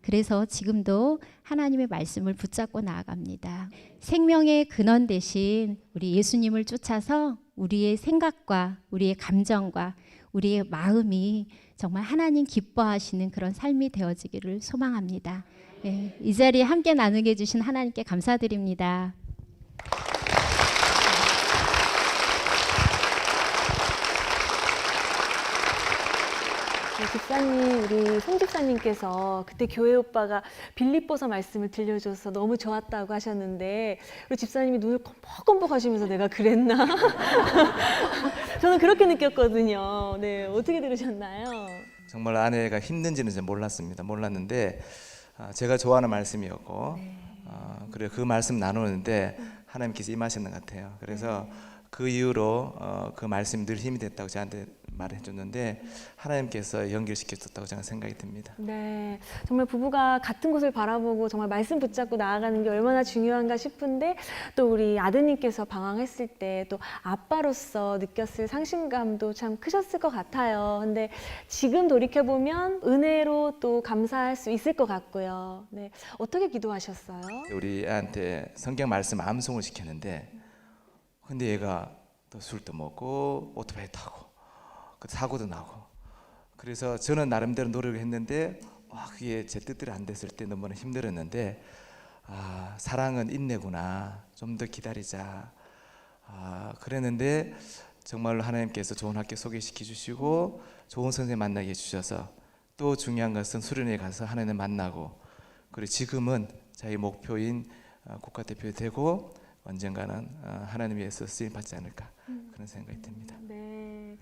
F: 그래서 지금도 하나님의 말씀을 붙잡고 나아갑니다. 생명의 근원 대신 우리 예수님을 쫓아서 우리의 생각과 우리의 감정과 우리의 마음이 정말 하나님 기뻐하시는 그런 삶이 되어지기를 소망합니다. 예, 이 자리에 함께 나누게 해주신 하나님께 감사드립니다.
B: 집사님, 우리 송 집사님께서 그때 교회 오빠가 빌립보서 말씀을 들려줘서 너무 좋았다고 하셨는데 우리 집사님이 눈을 껌뻑껌뻑 하시면서 내가 그랬나? 저는 그렇게 느꼈거든요. 네, 어떻게 들으셨나요?
J: 정말 아내가 힘든지는 잘 몰랐는데 제가 좋아하는 말씀이었고 그래 그 말씀 나누는데 하나님께서 임하시는 것 같아요. 그래서 그 이후로 그 말씀이 늘 힘이 됐다고 저한테 말해 줬는데 하나님께서 연결시켜 줬다고 저는 생각이 듭니다.
B: 네, 정말 부부가 같은 곳을 바라보고 정말 말씀 붙잡고 나아가는 게 얼마나 중요한가 싶은데 또 우리 아드님께서 방황했을 때 또 아빠로서 느꼈을 상심감도 참 크셨을 것 같아요. 근데 지금 돌이켜보면 은혜로 또 감사할 수 있을 것 같고요. 네, 어떻게 기도하셨어요?
J: 우리 애한테 성경 말씀 암송을 시켰는데 근데 얘가 또 술도 먹고 오토바이 타고 사고도 나고 그래서 저는 나름대로 노력을 했는데 그게 제 뜻대로 안 됐을 때 너무나 힘들었는데 사랑은 인내구나 좀 더 기다리자 그랬는데 정말로 하나님께서 좋은 학교 소개시켜 주시고 좋은 선생님 만나게 해주셔서 또 중요한 것은 수련회에 가서 하나님 만나고 그리고 지금은 자기 목표인 국가대표 되고 언젠가는 하나님 위해서 쓰임 받지 않을까 그런 생각이 듭니다.
B: 네,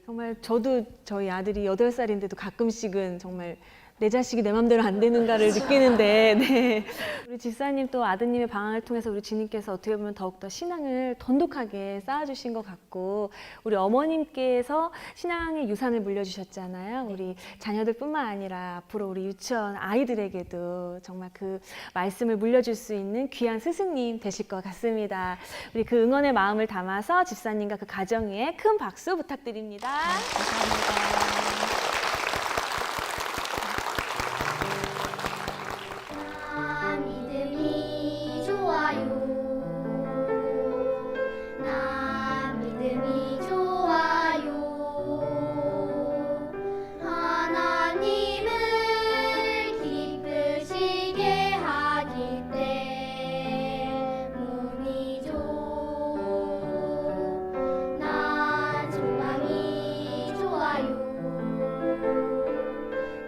B: 정말 저도 저희 아들이 8살인데도 가끔씩은 정말 내 자식이 내 맘대로 안 되는가를 느끼는데 네. 우리 집사님 또 아드님의 방황을 통해서 우리 주님께서 어떻게 보면 더욱더 신앙을 돈독하게 쌓아주신 것 같고 우리 어머님께서 신앙의 유산을 물려주셨잖아요. 우리 자녀들뿐만 아니라 앞으로 우리 유치원 아이들에게도 정말 그 말씀을 물려줄 수 있는 귀한 스승님 되실 것 같습니다. 우리 그 응원의 마음을 담아서 집사님과 그 가정 위에 큰 박수 부탁드립니다. 감사합니다.
K: 믿음이 좋아요. 나 믿음이 좋아요. 하나님을 기쁘시게 하기 때문이죠. 난 소망이 좋아요.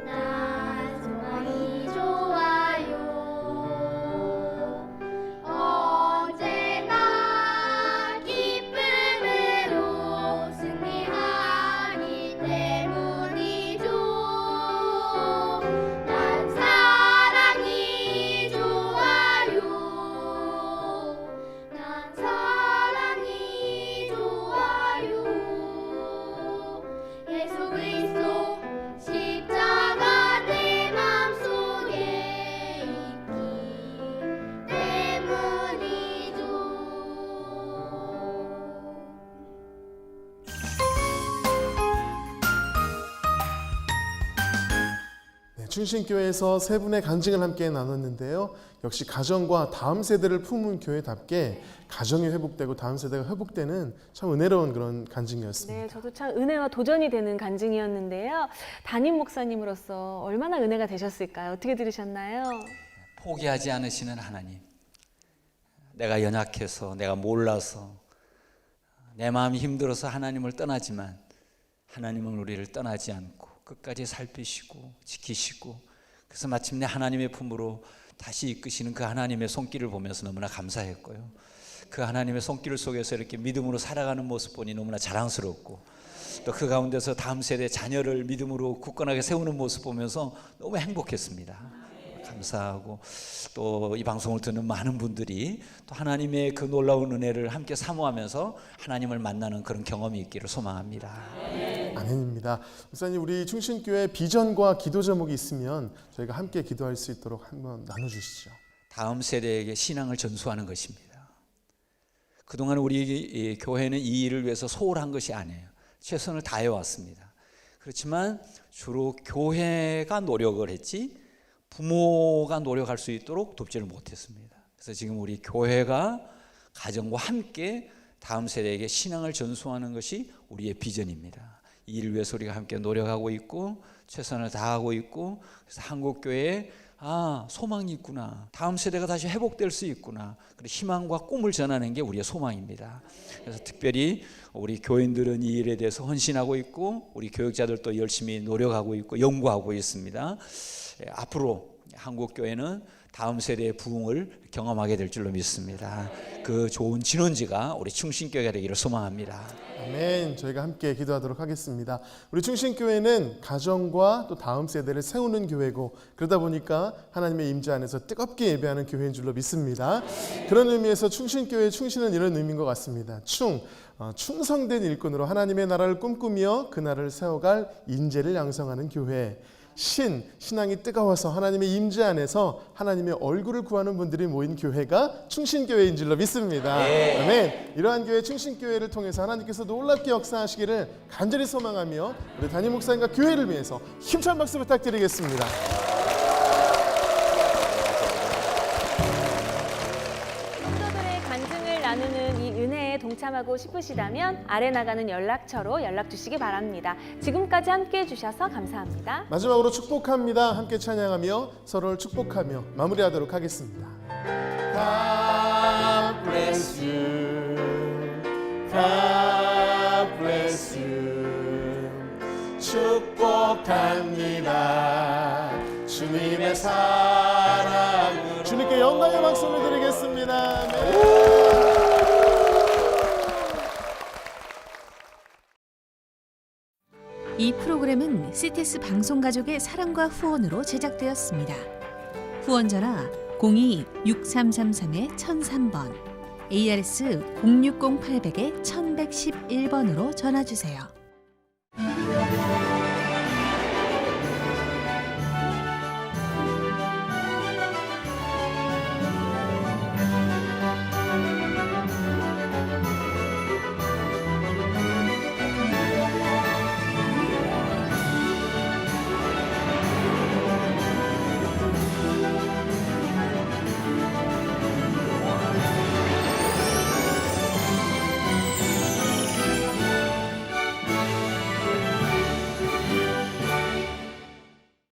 K: 난 소망이 좋아요. 언제나 기쁨으로 승리하기 때문이죠. 난 사랑이 좋아요. 난 사랑이 좋아요. 예수 그리스도 십자가 내 맘속에 있기 때문이죠.
A: 네, 충신교회에서 세 분의 간증을 함께 나눴는데요. 역시 가정과 다음 세대를 품은 교회답게 가정이 회복되고 다음 세대가 회복되는 참 은혜로운 그런 간증이었습니다.
B: 네, 저도 참 은혜와 도전이 되는 간증이었는데요. 담임 목사님으로서 얼마나 은혜가 되셨을까요? 어떻게 들으셨나요?
E: 포기하지 않으시는 하나님. 내가 연약해서 내가 몰라서 내 마음이 힘들어서 하나님을 떠나지만 하나님은 우리를 떠나지 않고 끝까지 살피시고 지키시고 그래서 마침내 하나님의 품으로 다시 이끄시는 그 하나님의 손길을 보면서 너무나 감사했고요. 그 하나님의 손길 속에서 이렇게 믿음으로 살아가는 모습 보니 너무나 자랑스럽고 또 그 가운데서 다음 세대 자녀를 믿음으로 굳건하게 세우는 모습 보면서 너무 행복했습니다. 감사하고 또 이 방송을 듣는 많은 분들이 또 하나님의 그 놀라운 은혜를 함께 사모하면서 하나님을 만나는 그런 경험이 있기를 소망합니다.
A: 아멘입니다. 목사님, 우리 충신교회 비전과 기도 제목이 있으면 저희가 함께 기도할 수 있도록 한번 나눠주시죠.
E: 다음 세대에게 신앙을 전수하는 것입니다. 그동안 우리 교회는 이 일을 위해서 소홀한 것이 아니에요. 최선을 다해 왔습니다. 그렇지만 주로 교회가 노력을 했지 부모가 노력할 수 있도록 돕지를 못했습니다. 그래서 지금 우리 교회가 가정과 함께 다음 세대에게 신앙을 전수하는 것이 우리의 비전입니다. 이 일을 위해서 우리가 함께 노력하고 있고 최선을 다하고 있고, 그래서 한국교회에 소망이 있구나, 다음 세대가 다시 회복될 수 있구나, 그리고 희망과 꿈을 전하는 게 우리의 소망입니다. 그래서 특별히 우리 교인들은 이 일에 대해서 헌신하고 있고 우리 교육자들도 열심히 노력하고 있고 연구하고 있습니다. 앞으로 한국교회는 다음 세대의 부흥을 경험하게 될 줄로 믿습니다. 그 좋은 진원지가 우리 충신교회가 되기를 소망합니다.
A: 아멘. 저희가 함께 기도하도록 하겠습니다. 우리 충신교회는 가정과 또 다음 세대를 세우는 교회고, 그러다 보니까 하나님의 임재 안에서 뜨겁게 예배하는 교회인 줄로 믿습니다. 그런 의미에서 충신교회의 충신은 이런 의미인 것 같습니다. 충성된 일꾼으로 하나님의 나라를 꿈꾸며 그 나라를 세워갈 인재를 양성하는 교회. 신앙이 뜨거워서 하나님의 임재 안에서 하나님의 얼굴을 구하는 분들이 모인 교회가 충신교회인 줄로 믿습니다. 아멘. 이러한 교회 충신교회를 통해서 하나님께서 놀랍게 역사하시기를 간절히 소망하며 우리 담임 목사님과 교회를 위해서 힘찬 박수 부탁드리겠습니다.
B: 성도들의 간증을 나누는 이 은혜에 동참하고 싶으시다면 아래 나가는 연락처로 연락 주시기 바랍니다. 지금까지 함께해 주셔서 감사합니다.
A: 마지막으로 축복합니다. 함께 찬양하며 서로를 축복하며 마무리하도록 하겠습니다. God bless you. God bless you. 축복합니다. 주님의 사랑으로. 주님께 영광의 박수를 드리겠습니다.
L: 이 프로그램은 CTS 방송가족의 사랑과 후원으로 제작되었습니다. 후원전화 02-6333-1003번, ARS 060-800-1111번으로 전화주세요.